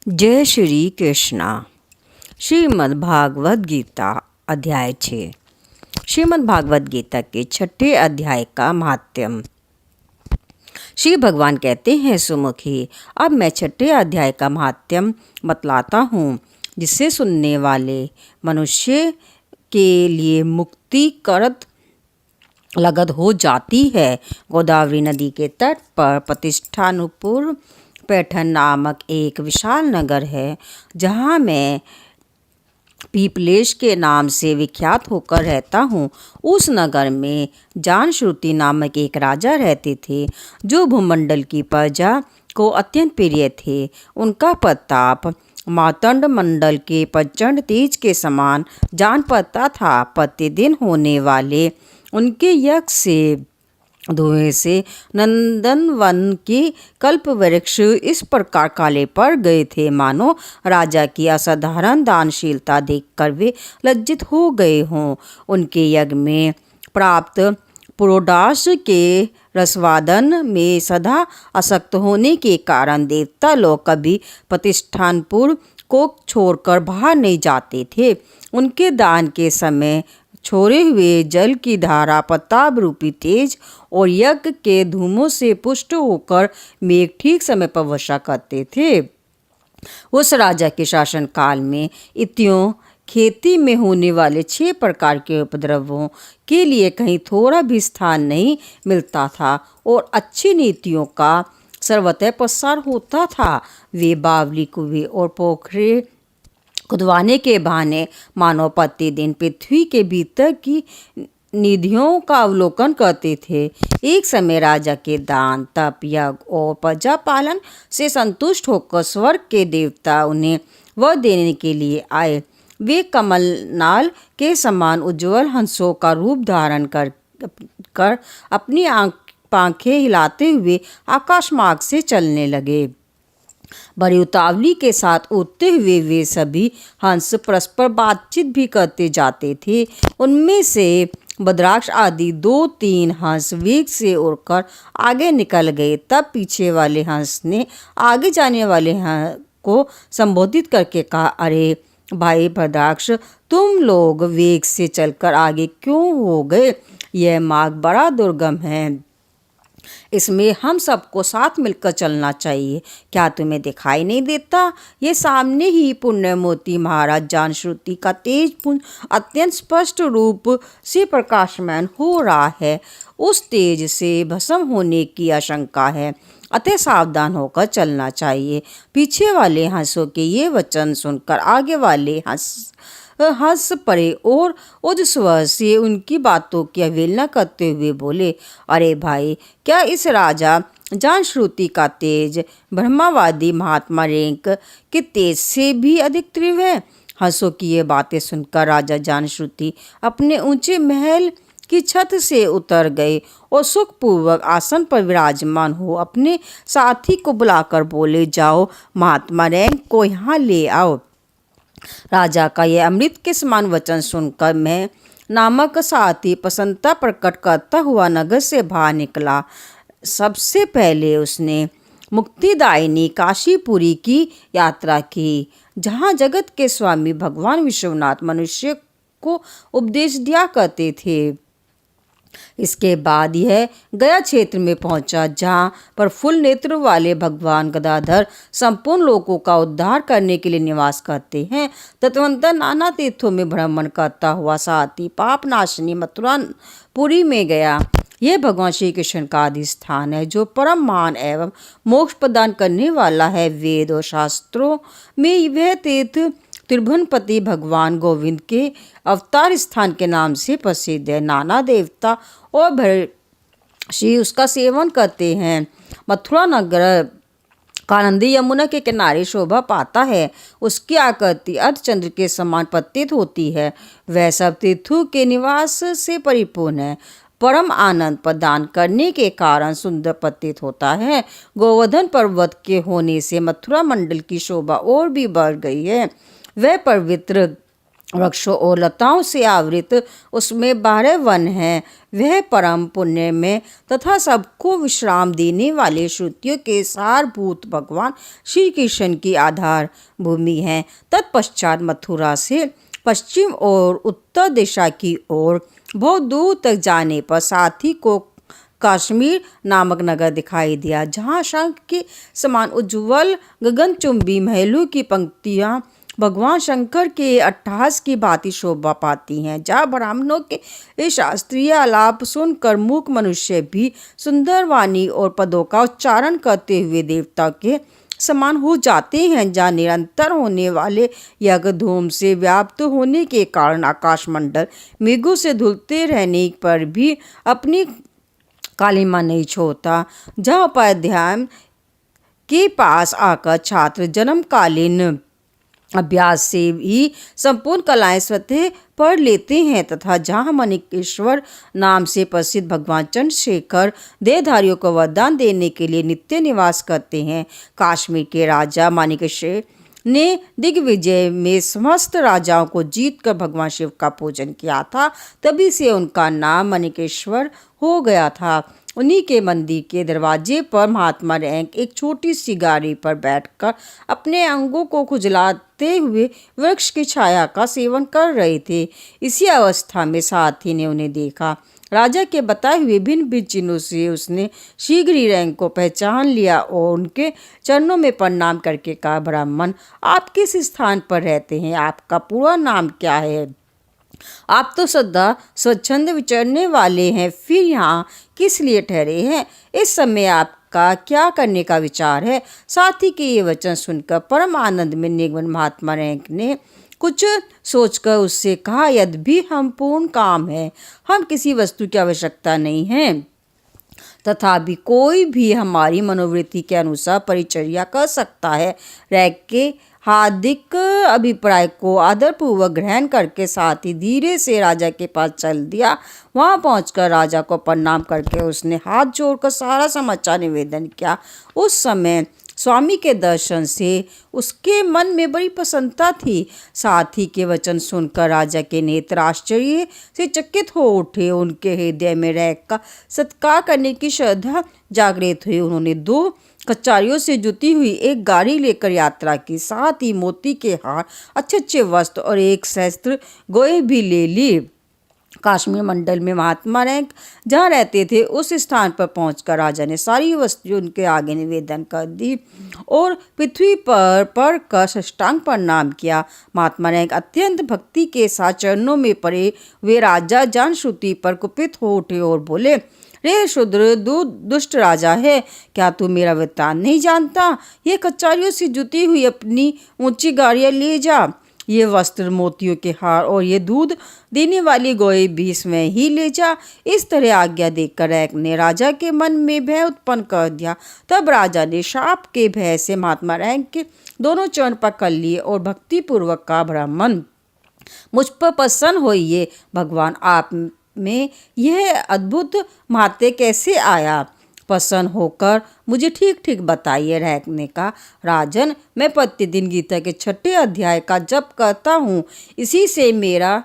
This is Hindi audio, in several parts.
जय श्री कृष्णा। श्रीमद् भागवत गीता अध्याय 6। श्रीमद् भागवत गीता के 6ठे अध्याय का महात्म्य। श्री भगवान कहते हैं, सुमुखी, अब मैं 6ठे अध्याय का महात्म्य बतलाता हूँ, जिससे सुनने वाले मनुष्य के लिए मुक्ति करत लगद हो जाती है। गोदावरी नदी के तट पर प्रतिष्ठानुपुर पैठन नामक एक विशाल नगर है, जहाँ मैं पीपलेश के नाम से विख्यात होकर रहता हूँ। उस नगर में जानश्रुति नामक एक राजा रहते थे, जो भूमंडल की प्रजा को अत्यंत प्रिय थे। उनका प्रताप मातंड मंडल के प्रचंड तेज के समान जान पड़ता था। प्रतिदिन होने वाले उनके यज्ञ से धुएं से नंदनवन के कल्प वृक्ष इस प्रकार काले पड़ गए थे, मानो राजा की असाधारण दानशीलता देखकर वे लज्जित हो गए हों। उनके यज्ञ में प्राप्त पुरोडाश के रसवादन में सदा आसक्त होने के कारण देवता लोग कभी प्रतिष्ठानपुर को छोड़कर बाहर नहीं जाते थे। उनके दान के समय छोड़े हुए जल की धारा प्रताप रूपी तेज और यज्ञ के धूमों से पुष्ट होकर मेघ ठीक समय पर वर्षा करते थे। उस राजा के शासन काल में इत्यों खेती में होने वाले 6 प्रकार के उपद्रवों के लिए कहीं थोड़ा भी स्थान नहीं मिलता था और अच्छी नीतियों का सर्वतः प्रसार होता था। वे बावली कुएं और पोखरे खुदवाने के बहाने मानव प्रतिदिन पृथ्वी के भीतर की निधियों का अवलोकन करते थे। एक समय राजा के दान, तप, यज्ञ और प्रजा पालन से संतुष्ट होकर स्वर्ग के देवता उन्हें वह देने के लिए आए। वे कमलनाल के समान उज्ज्वल हंसों का रूप धारण कर अपनी पांखें हिलाते हुए आकाश मार्ग से चलने लगे। बड़ी उतावली के साथ उड़ते हुए वे सभी हंस परस्पर बातचीत भी करते जाते थे। उनमें से बद्राक्ष आदि 2-3 हंस वेग से उड़कर आगे निकल गए। तब पीछे वाले हंस ने आगे जाने वाले को संबोधित करके कहा, अरे भाई भद्राक्ष, तुम लोग वेग से चलकर आगे क्यों हो गए? यह मार्ग बड़ा दुर्गम है, इसमें हम सबको साथ मिलकर चलना चाहिए। क्या तुम्हें दिखाई नहीं देता? ये सामने ही पुण्यमोती महाराज जानश्रुति का तेज पुंज अत्यंत स्पष्ट रूप से प्रकाशमान हो रहा है। उस तेज से भस्म होने की आशंका है, अतः सावधान होकर चलना चाहिए। पीछे वाले हंसों के ये वचन सुनकर आगे वाले हंस पड़े और उच्च स्वर से उनकी बातों की अवहेलना करते हुए बोले, अरे भाई, क्या इस राजा जानश्रुति का तेज ब्रह्मावादी महात्मा रेंक के तेज से भी अधिक तीव्र है? हंसों की ये बातें सुनकर राजा जानश्रुति अपने ऊंचे महल की छत से उतर गए और सुखपूर्वक आसन पर विराजमान हो अपने साथी को बुलाकर बोले, जाओ महात्मा रैंक को यहाँ ले आओ। राजा का यह अमृत के समान वचन सुनकर मैं नामक साथी प्रसन्नता प्रकट करता हुआ नगर से बाहर निकला। सबसे पहले उसने मुक्तिदायिनी काशीपुरी की यात्रा की, जहाँ जगत के स्वामी भगवान विश्वनाथ मनुष्य को उपदेश दिया करते थे। इसके बाद यह गया क्षेत्र में पहुंचा, जहाँ पर फुल नेत्र वाले भगवान गदाधर संपूर्ण लोगों का उद्धार करने के लिए निवास करते हैं। तत्वंतर नाना तीर्थों में भ्रमण करता हुआ साथी पाप नाशनी मथुरापुरी में गया। यह भगवान श्री कृष्ण का अधिष्ठान है, जो परम महान एवं मोक्ष प्रदान करने वाला है। वेद और शास्त्रों में वह तीर्थ त्रिभुवनपति भगवान गोविंद के अवतार स्थान के नाम से प्रसिद्ध है। नाना देवता और भर्षि उसका सेवन करते हैं। मथुरा नगर कानंदी यमुना के किनारे शोभा पाता है। उसकी आकृति अर्धचंद्र के समान प्रतीत होती है। वह सब तीर्थों के निवास से परिपूर्ण है। परम आनंद प्रदान करने के कारण सुंदर प्रतीत होता है। गोवर्धन पर्वत के होने से मथुरा मंडल की शोभा और भी बढ़ गई है। वह पवित्र वृक्षों और लताओं से आवृत उसमें 12 वन हैं। वह परम पुण्य में तथा सबको विश्राम देने वाले श्रुतियों के सारभूत भगवान श्री कृष्ण की आधार भूमि है। तत्पश्चात मथुरा से पश्चिम और उत्तर दिशा की ओर बहुत दूर तक जाने पर साथी को कश्मीर नामक नगर दिखाई दिया, जहाँ शंख के समान उज्ज्वल गगनचुंबी महलों की पंक्तियाँ भगवान शंकर के अट्टहास की भांति शोभा पाती हैं, जहाँ ब्राह्मणों के शास्त्रीय आलाप सुनकर मूक मनुष्य भी सुंदर वाणी और पदों का उच्चारण करते हुए देवता के समान हो जाते हैं, जहाँ निरंतर होने वाले यज्ञ धूम से व्याप्त होने के कारण आकाशमंडल मेघों से धुलते रहने पर भी अपनी कालिमा नहीं छोड़ता, जहाँ उपाध्याय के पास आकर छात्र जन्मकालीन अभ्यास से ही संपूर्ण कलाएं स्वतः पढ़ लेते हैं, तथा जहाँ मणिकेश्वर नाम से प्रसिद्ध भगवान चंद्रशेखर देहधारियों को वरदान देने के लिए नित्य निवास करते हैं। काश्मीर के राजा माणिकेश्वर ने दिग्विजय में समस्त राजाओं को जीतकर भगवान शिव का पूजन किया था, तभी से उनका नाम मणिकेश्वर हो गया था। उन्हीं के मंदिर के दरवाजे पर महात्मा रैंक एक छोटी सी गाड़ी पर बैठकर अपने अंगों को खुजलाते हुए वृक्ष की छाया का सेवन कर रहे थे। इसी अवस्था में साथी ने उन्हें देखा। राजा के बताए हुए भिन्न भिन्न चिन्हों से उसने शीघ्र ही रैंक को पहचान लिया और उनके चरणों में प्रणाम करके कहा, ब्राह्मण, आप किस स्थान पर रहते हैं? आपका पूरा नाम क्या है? आप तो सदा स्वच्छंद विचरने वाले हैं, फिर यहाँ किस लिए ठहरे हैं? इस समय आपका क्या करने का विचार है? साथी के ये वचन सुनकर परम आनंद में निमग्न महात्मा रैंक ने कुछ सोचकर उससे कहा, यद्यपि हम पूर्ण काम है, हम किसी वस्तु की आवश्यकता नहीं है, तथापि कोई भी हमारी मनोवृत्ति के अनुसार परिचर्या कर सकता है। रैंक के हार्दिक अभिप्राय को आदरपूर्वक ग्रहण करके साथ ही धीरे से राजा के पास चल दिया। वहां पहुंचकर राजा को प्रणाम करके उसने हाथ जोड़कर सारा समाचार निवेदन किया। उस समय स्वामी के दर्शन से उसके मन में बड़ी प्रसन्नता थी। साथी के वचन सुनकर राजा के नेत्र आश्चर्य से चकित हो उठे। उनके हृदय में रैंक का सत्कार करने की श्रद्धा जागृत हुई। उन्होंने 2 कचारियों से जुती हुई एक गाड़ी लेकर यात्रा की, साथ ही मोती के हार, अच्छे अच्छे वस्त्र और एक सहस्त्र गोए भी ले ली। काश्मीर मंडल में महात्मा रैंक जहाँ रहते थे उस स्थान पर पहुंचकर राजा ने सारी वस्तुएं उनके आगे निवेदन कर दी और पृथ्वी पर पड़कर साष्टांग प्रणाम किया। महात्मा रैंक अत्यंत भक्ति के साथ चरणों में पड़े वे राजा जानश्रुति पर कुपित हो उठे और बोले, रे शूद्र दुष्ट राजा है, क्या तू मेरा वृत्तांत नहीं जानता? ये कचारियों से जुती हुई अपनी ऊंची गाड़ियां ले जा, ये वस्त्र, मोतियों के हार और ये दूध देने वाली गौएं भी इसमें ही ले जा। इस तरह आज्ञा देकर रैंक ने राजा के मन में भय उत्पन्न कर दिया। तब राजा ने शाप के भय से महात्मा रैंक के दोनों चरण पकड़ लिए और भक्तिपूर्वक कहा, ब्राह्मण, मुझ पर प्रसन्न होइए। भगवान आप में यह अद्भुत महात्म्य कैसे आया? प्रसन्न होकर मुझे ठीक ठीक बताइए। रैंक ने कहा, राजन, मैं प्रतिदिन गीता के 6 अध्याय का जप करता हूँ। इसी से मेरा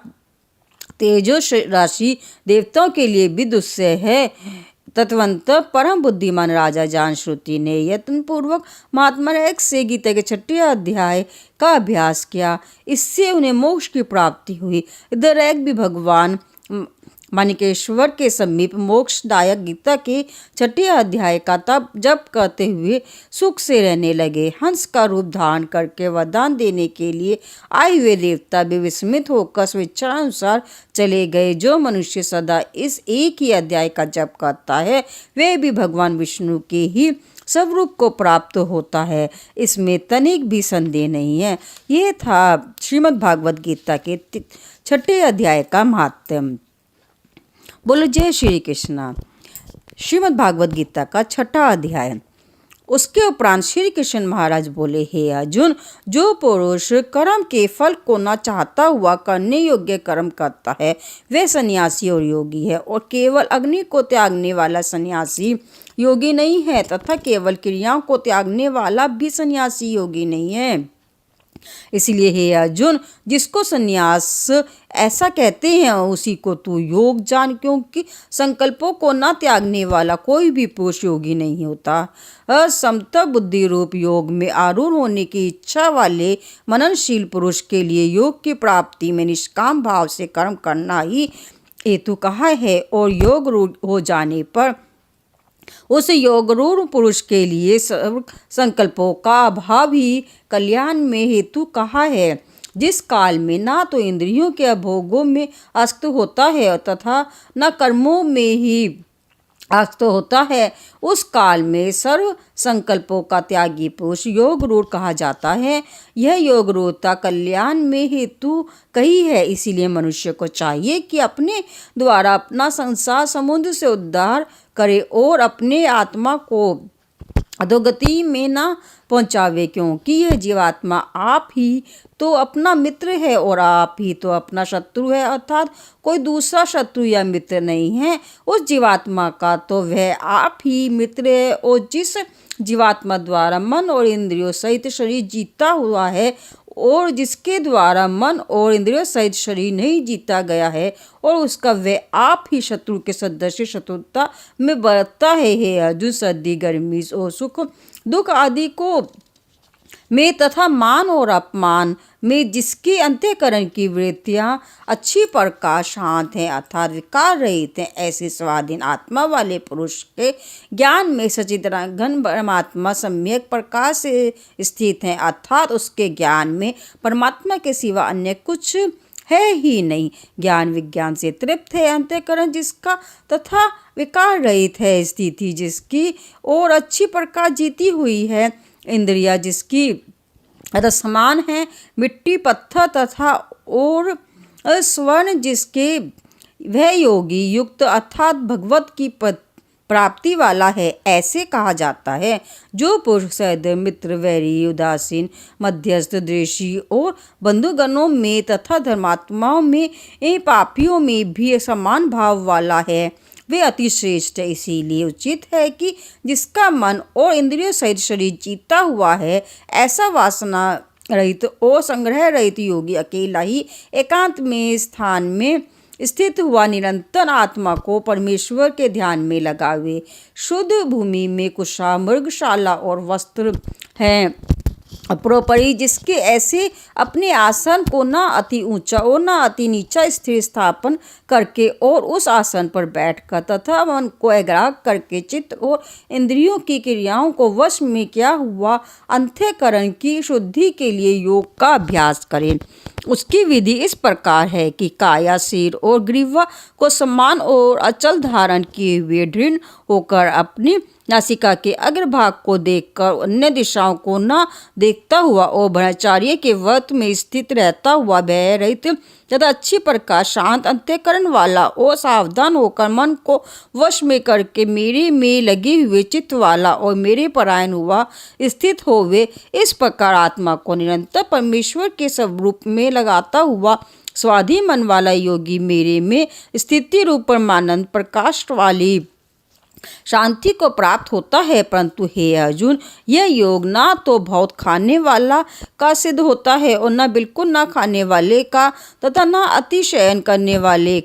तेजो राशि देवताओं के लिए भी दुस्सह है। तत्वंतर परम बुद्धिमान राजा जानश्रुति ने यत्नपूर्वक महात्मा रैंक से गीता के 6 अध्याय का अभ्यास किया। इससे उन्हें मोक्ष की प्राप्ति हुई। इधर रैंक भी भगवान माणिकेश्वर के समीप मोक्षदायक गीता के 6 अध्याय का तप जप करते हुए सुख से रहने लगे। हंस का रूप धारण करके वरदान देने के लिए आए हुए देवता भी विस्मित होकर स्वेच्छानुसार चले गए। जो मनुष्य सदा इस एक ही अध्याय का जप करता है वह भी भगवान विष्णु के ही स्वरूप को प्राप्त होता है, इसमें तनिक भी संदेह नहीं है। ये था श्रीमद् भागवत गीता के 6 अध्याय का महात्म्य। बोलो जय श्री कृष्णा। श्रीमद् भागवत गीता का 6 अध्याय। उसके उपरांत श्री कृष्ण महाराज बोले, हे अर्जुन, जो पुरुष कर्म के फल को न चाहता हुआ करने योग्य कर्म करता है वह सन्यासी और योगी है, और केवल अग्नि को त्यागने वाला सन्यासी योगी नहीं है, तथा केवल क्रियाओं को त्यागने वाला भी सन्यासी योगी नहीं है। इसलिए हे अर्जुन, जिसको संन्यास ऐसा कहते हैं उसी को तू योग जान, क्योंकि संकल्पों को न त्यागने वाला कोई भी पुरुष योगी नहीं होता। असमता बुद्धि रूप योग में आरूढ़ होने की इच्छा वाले मननशील पुरुष के लिए योग की प्राप्ति में निष्काम भाव से कर्म करना ही हेतु कहा है, और योग रूढ़ हो जाने पर उस योगरूढ़ पुरुष के लिए सर्व संकल्पों का अभाव ही कल्याण में हेतु कहा है। जिस काल में ना तो इंद्रियों के भोगों में आसक्त होता है तथा न कर्मों में ही आसक्त होता है, उस काल में सर्व संकल्पों का त्यागी पुरुष योग रूढ़ कहा जाता है। यह योग रूढ़ता कल्याण में हेतु कही है। इसीलिए मनुष्य को चाहिए कि अपने द्वारा अपना संसार समुद्र से उद्धार करे और अपने आत्मा को अधोगति में न पहुंचावे, क्योंकि यह जीवात्मा आप ही तो अपना मित्र है और आप ही तो अपना शत्रु है, अर्थात कोई दूसरा शत्रु या मित्र नहीं है। उस जीवात्मा का तो वह आप ही मित्र है, और जिस जीवात्मा द्वारा मन और इंद्रियों सहित शरीर जीता हुआ है और जिसके द्वारा मन और इंद्रियों सहित शरीर नहीं जीता गया है, और उसका वह आप ही शत्रु के सदस्य शत्रुता में बरतता है। हे अर्जुन, सर्दी गर्मी और सुख दुख आदि को में तथा मान और अपमान में जिसके अंतःकरण की वृत्तियां अच्छी प्रकार शांत हैं अर्थात विकार रहित हैं, ऐसे स्वाधीन आत्मा वाले पुरुष के ज्ञान में सच्चिदानंद परमात्मा सम्यक प्रकार से स्थित हैं, अर्थात उसके ज्ञान में परमात्मा के सिवा अन्य कुछ है ही नहीं। ज्ञान विज्ञान से तृप्त है अंतःकरण जिसका तथा विकार रहित है स्थिति जिसकी और अच्छी प्रकार जीती हुई है, इंद्रिया जिसकी रसमान है, मिट्टी पत्थर तथा और स्वर्ण जिसके वह योगी युक्त अर्थात भगवत की प्राप्ति वाला है, ऐसे कहा जाता है। जो पुरुष सदैव मित्र वैरी उदासीन मध्यस्थ द्वेषी और बंधुगणों में तथा धर्मात्माओं में पापियों में भी समान भाव वाला है, वे अति श्रेष्ठ है। इसीलिए उचित है कि जिसका मन और इंद्रियों सहित शरीर जीता हुआ है, ऐसा वासना रहित और संग्रह रहित योगी अकेला ही एकांत में स्थान में स्थित हुआ निरंतर आत्मा को परमेश्वर के ध्यान में लगावे। शुद्ध भूमि में कुशा मृगशाला और वस्त्र हैं, अपरोपरि जिसके ऐसे अपने आसन को न अति ऊंचा और न अति नीचा स्थिर स्थापन करके और उस आसन पर बैठकर तथा मन को एकाग्र करके चित्त और इंद्रियों की क्रियाओं को वश में किया हुआ अंतःकरण की शुद्धि के लिए योग का अभ्यास करें। उसकी विधि इस प्रकार है कि काया सिर और ग्रीवा को समान और अचल धारण किए हुए दृढ़ होकर अपनी नासिका के अग्रभाग को देखकर अन्य दिशाओं को न देखता हुआ और ब्रह्मचार्य के व्रत में स्थित रहता हुआ भय रहित तथा अच्छी प्रकार शांत अंतःकरण वाला और सावधान होकर मन को वश में करके मेरे में लगे हुए चित्त वाला और मेरे परायण हुआ स्थित होवे। इस प्रकार आत्मा को निरंतर परमेश्वर के स्वरूप में लगाता हुआ स्वाधीन मन वाला योगी मेरे में स्थिति रूप परमानंद प्रकाश वाली शांति को प्राप्त होता है। परंतु हे अर्जुन, यह योग ना तो बहुत खाने वाला का सिद्ध होता है और न बिल्कुल न खाने वाले का तथा न अतिशयन करने वाले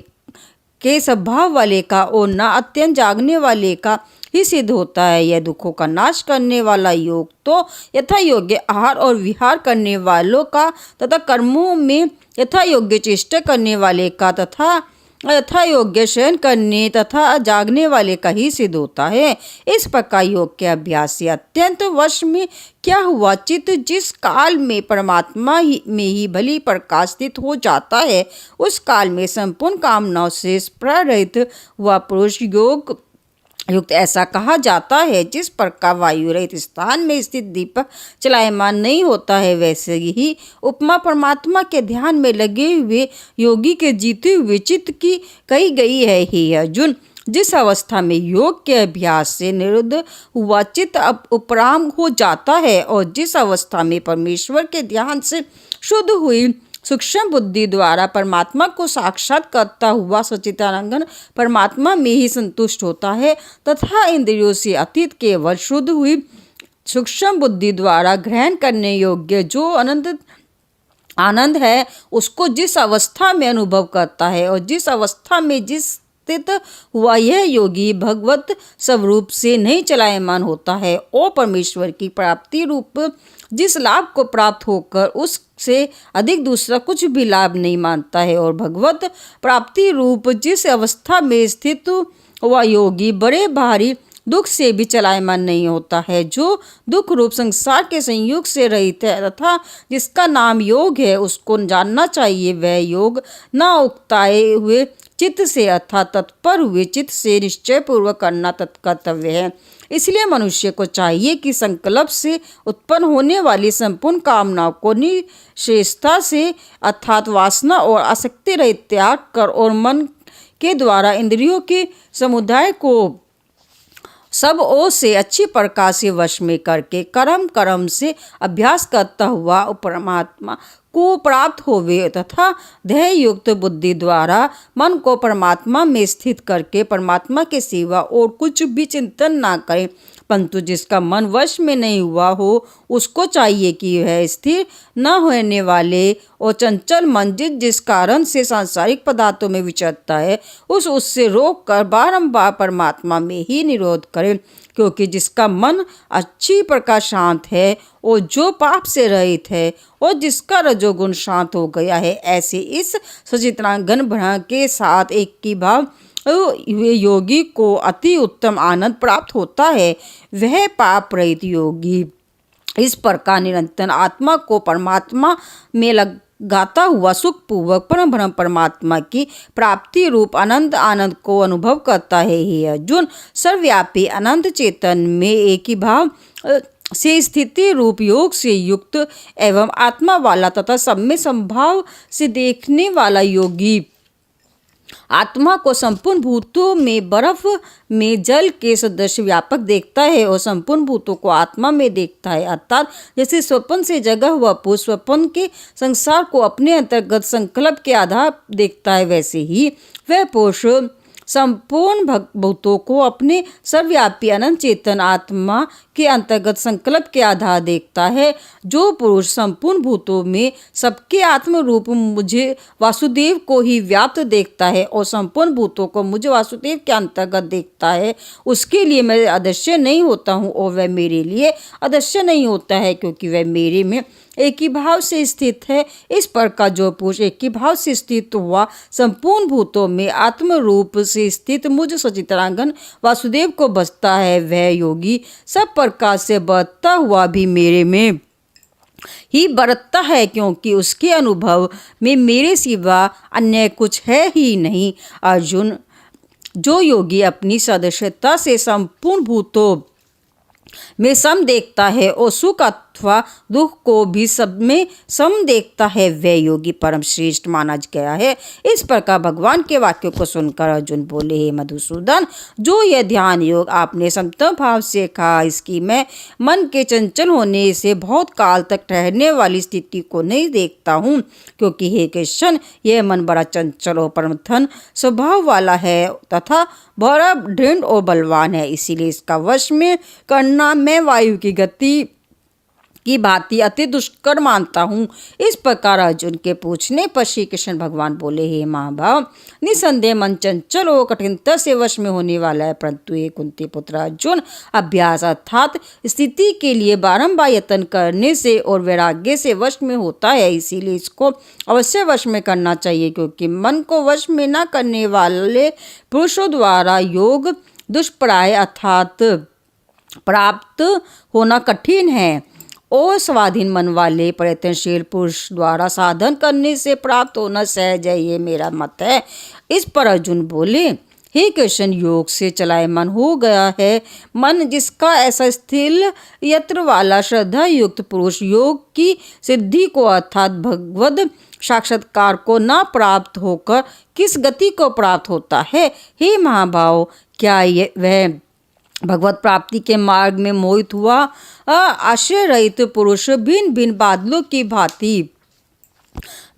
के स्वभाव वाले का और न अत्यंत जागने वाले का ही सिद्ध होता है। यह दुखों का नाश करने वाला योग तो यथा योग्य आहार और विहार करने वालों का तथा कर्मों में यथा योग्य चेष्टा करने वाले का तथा यथा योग्य शयन करने तथा जागने वाले का ही सिद्ध होता है। इस प्रकार योग के अभ्यास से अत्यंत वश में क्या हुआ चित्त जिस काल में परमात्मा में ही भली प्रकाशित हो जाता है, उस काल में संपूर्ण कामनाओं से प्ररहित हुआ पुरुष योग युक्त ऐसा कहा जाता है। जिस प्रकार वायु रहित स्थान में स्थित दीपक चलायमान नहीं होता है, वैसे ही उपमा परमात्मा के ध्यान में लगे हुए योगी के जीते हुए चित्त की कही गई है। ही अर्जुन, जिस अवस्था में योग के अभ्यास से निरुद्ध हुआ चित्त अब उपराम हो जाता है और जिस अवस्था में परमेश्वर के ध्यान से शुद्ध हुई सूक्ष्म बुद्धि द्वारा परमात्मा को साक्षात करता हुआ सच्चिदानंद परमात्मा में ही संतुष्ट होता है तथा इंद्रियों से अतीत केवल शुद्ध हुई सूक्ष्म बुद्धि द्वारा ग्रहण करने योग्य जो अनंत आनंद है उसको जिस अवस्था में अनुभव करता है और जिस अवस्था में जिस स्थित हुआ यह योगी भगवत स्वरूप से नहीं चलायमान होता है और परमेश्वर की प्राप्ति रूप जिस लाभ को प्राप्त होकर उससे अधिक दूसरा कुछ भी लाभ नहीं मानता है और भगवत प्राप्ति रूप जिस अवस्था में स्थित हुआ योगी बड़े भारी दुख से भी चलायमान नहीं होता है, जो दुख रूप संसार के संयोग से रहित है तथा जिसका नाम योग है, उसको जानना चाहिए। वह योग न उकताए हुए चित्त से अर्थात तत्पर हुए चित्त से निश्चय पूर्वक करना तत्कर्तव्य है। इसलिए मनुष्य को चाहिए कि संकल्प से उत्पन्न होने वाली संपूर्ण कामनाओं को निश्चेष्टता से अर्थात वासना और आसक्ति रहित त्याग कर और मन के द्वारा इंद्रियों के समुदाय को सब ओर से अच्छी प्रकार से वश में करके कर्म से अभ्यास करता हुआ परमात्मा को प्राप्त होवे तथा ध्येय युक्त बुद्धि द्वारा मन को परमात्मा में स्थित करके परमात्मा के सिवा और कुछ भी चिंतन ना करे। परंतु जिसका मन वश में नहीं हुआ हो उसको चाहिए कि वह स्थिर न होने वाले और चंचल मन जिस कारण से सांसारिक पदार्थों में विचरता है उससे रोक कर बारंबार परमात्मा में ही निरोध करे, क्योंकि जिसका मन अच्छी प्रकार शांत है और जो पाप से रहित है और जिसका रजोगुण शांत हो गया है, ऐसे इस सचित्रांगन ब्रह्म के साथ एक की भाव हुए योगी को अति उत्तम आनंद प्राप्त होता है। वह पाप रहित योगी इस प्रकार निरंतर आत्मा को परमात्मा में लगाता हुआ सुख पूर्वक परम ब्रह्म परमात्मा की प्राप्ति रूप आनंद को अनुभव करता है। हे अर्जुन, सर्वव्यापी अनंत चेतन में एक ही भाव से स्थिति रूप योग से युक्त एवं आत्मा वाला तथा सब में संभाव से देखने वाला योगी आत्मा को संपूर्ण भूतों में बर्फ में जल के सदृश व्यापक देखता है और संपूर्ण भूतों को आत्मा में देखता है। अर्थात जैसे स्वप्न से जगा हुआ पुरुष स्वप्न के संसार को अपने अंतर्गत संकल्प के आधार देखता है, वैसे ही वह पुरुष संपूर्ण भूतों को अपने सर्वव्यापी अनंत चेतन आत्मा के अंतर्गत संकल्प के आधार देखता है। जो पुरुष संपूर्ण भूतों में सबके आत्म रूप मुझे वासुदेव को ही व्याप्त देखता है और संपूर्ण भूतों को मुझे वासुदेव के अंतर्गत देखता है, उसके लिए मैं अदृश्य नहीं होता हूँ और वह मेरे लिए अदृश्य नहीं होता है, क्योंकि वह मेरे में एक ही भाव से स्थित है। इस प्रकार जो पुरुष एक ही भाव से स्थित हुआ संपूर्ण भूतों में आत्म रूप से स्थित मुझ सचित्रांगन वासुदेव को बसता है, वह योगी सब प्रकार से बढ़ता हुआ भी मेरे में ही बरतता है, क्योंकि उसके अनुभव में मेरे सिवा अन्य कुछ है ही नहीं। अर्जुन, जो योगी अपनी सदस्यता से संपूर्ण भूतों में सम देखता है और सुख अथवा दुख को भी सब में सम देखता है, वह योगी परम श्रेष्ठ माना गया है। इस प्रकार भगवान के वाक्यों को सुनकर अर्जुन बोले, हे मधुसूदन, जो यह ध्यान योग आपने समता भाव से कहा, इसकी मैं मन के चंचल होने से बहुत काल तक ठहरने वाली स्थिति को नहीं देखता हूँ, क्योंकि हे कृष्ण, यह मन बड़ा चंचल और परमथन स्वभाव वाला है तथा बड़ा दृढ़ और बलवान है। इसीलिए इसका वश में करना मैं वायु की गति की भांति अति दुष्कर मानता हूँ। इस प्रकार अर्जुन के पूछने पर श्री कृष्ण भगवान बोले, हे महाभाव, निसंदेह मन चंचल और कठिनता से वश में होने वाला है, परंतु हे कुंती पुत्र अर्जुन, अभ्यास अर्थात स्थिति के लिए बारंबार यत्न करने से और वैराग्य से वश में होता है। इसीलिए इसको अवश्य वश में करना चाहिए, क्योंकि मन को वश में न करने वाले पुरुषों द्वारा योग दुष्प्राय अर्थात प्राप्त होना कठिन है और स्वाधीन मन वाले प्रयत्नशील पुरुष द्वारा साधन करने से प्राप्त होना सहज है, ये मेरा मत है। इस पर अर्जुन बोले, हे कृष्ण, योग से चलायमान हो गया है मन जिसका ऐसा स्थिर यत्र वाला श्रद्धा युक्त पुरुष योग की सिद्धि को अर्थात भगवद साक्षात्कार को न प्राप्त होकर किस गति को प्राप्त होता है? हे महाभाव, क्या वह भगवत प्राप्ति के मार्ग में मोहित हुआ आश्रय रहित पुरुष भिन्न भिन्न बादलों की भांति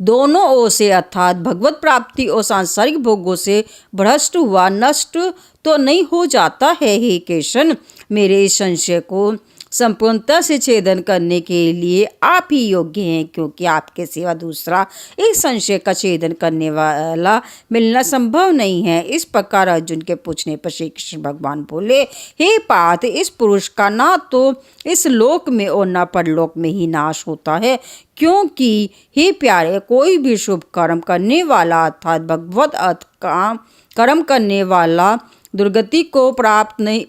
दोनों ओर से अर्थात भगवत प्राप्ति और सांसारिक भोगों से भ्रष्ट हुआ नष्ट तो नहीं हो जाता है? हे कृष्ण, मेरे इस संशय को संपूर्णता से छेदन करने के लिए आप ही योग्य हैं, क्योंकि आपके सिवा दूसरा इस संशय का छेदन करने वाला मिलना संभव नहीं है। इस प्रकार अर्जुन के पूछने पर श्री कृष्ण भगवान बोले, हे पार्थ, इस पुरुष का ना तो इस लोक में और न परलोक में ही नाश होता है, क्योंकि हे प्यारे, कोई भी शुभ कर्म करने वाला अर्थात भगवत अर्थ का कर्म करने वाला दुर्गति को प्राप्त नहीं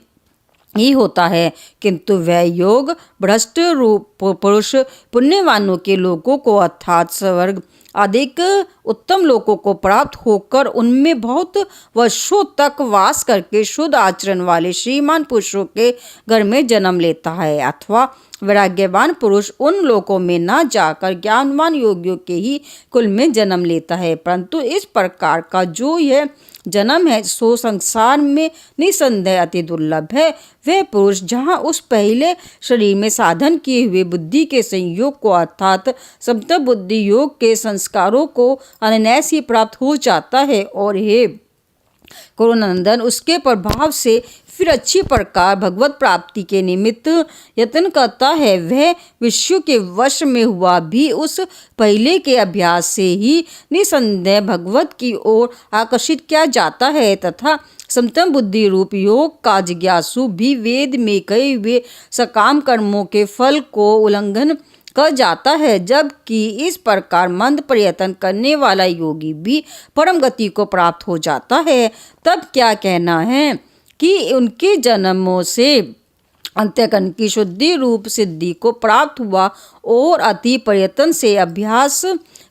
ही होता है, किंतु वह योग भ्रष्ट रूप पुरुष पुण्यवानों के लोगों को अर्थात स्वर्ग अधिक उत्तम लोगों को प्राप्त होकर उनमें बहुत वर्षों तक वास करके शुद्ध आचरण वाले श्रीमान पुरुषों के घर में जन्म लेता है, अथवा वैराग्यवान पुरुष उन लोकों में न जाकर ज्ञानवान योगियों के ही कुल में जन्म लेता है। परंतु इस प्रकार का जो यह जन्म है सो संसार में निसंदेह अति दुर्लभ है। वह पुरुष जहाँ उस पहले शरीर में साधन किए हुए बुद्धि के संयोग को अर्थात समता बुद्धि योग के संस्कारों को अनायास ही प्राप्त हो जाता है और हे कुरुनंदन, उसके प्रभाव से फिर अच्छी प्रकार भगवत प्राप्ति के निमित्त यत्न करता है, वह विश्व के वश में हुआ भी उस पहले के अभ्यास से ही निसंदेह भगवत की ओर आकर्षित किया जाता है तथा समतम बुद्धि रूप योग का जिज्ञासु भी वेद में कहे हुए सकाम कर्मों के फल को उल्लंघन कर जाता है। जबकि इस प्रकार मंद प्रयत्न करने वाला योगी भी परम गति को प्राप्त हो जाता है। तब क्या कहना है कि उनके जन्मों से अंतःकरण की शुद्धि रूप सिद्धि को प्राप्त हुआ और अति प्रयत्न से अभ्यास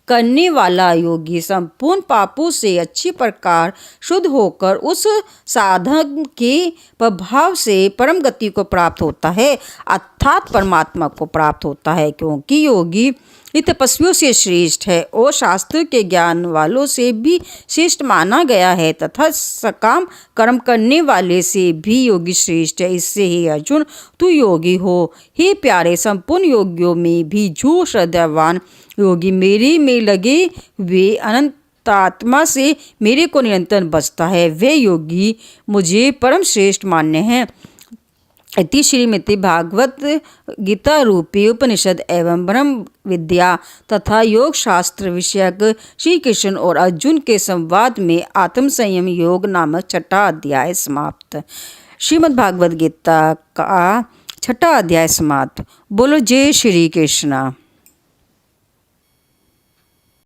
करने वाला योगी संपूर्ण पापों से अच्छी प्रकार शुद्ध होकर उस साधन के प्रभाव से परम गति को प्राप्त होता है, अर्थात परमात्मा को प्राप्त होता है, क्योंकि योगी तपस्वियों से श्रेष्ठ है और शास्त्र के ज्ञान वालों से भी श्रेष्ठ माना गया है तथा सकाम कर्म करने वाले से भी योगी श्रेष्ठ है। इससे ही अर्जुन तू योगी हो। हे प्यारे, संपूर्ण योगियों में भी जो श्रद्धावान योगी मेरे में लगे वे अनंत आत्मा से मेरे को निरंतर बसता है, वे योगी मुझे परम श्रेष्ठ मान्य हैं। इति श्रीमति भागवत गीता रूपी उपनिषद एवं ब्रह्म विद्या तथा योग शास्त्र विषयक श्री कृष्ण और अर्जुन के संवाद में आत्म संयम योग नामक छठा अध्याय समाप्त। श्रीमद् भागवत गीता का छठा अध्याय समाप्त। बोलो जय श्री कृष्ण।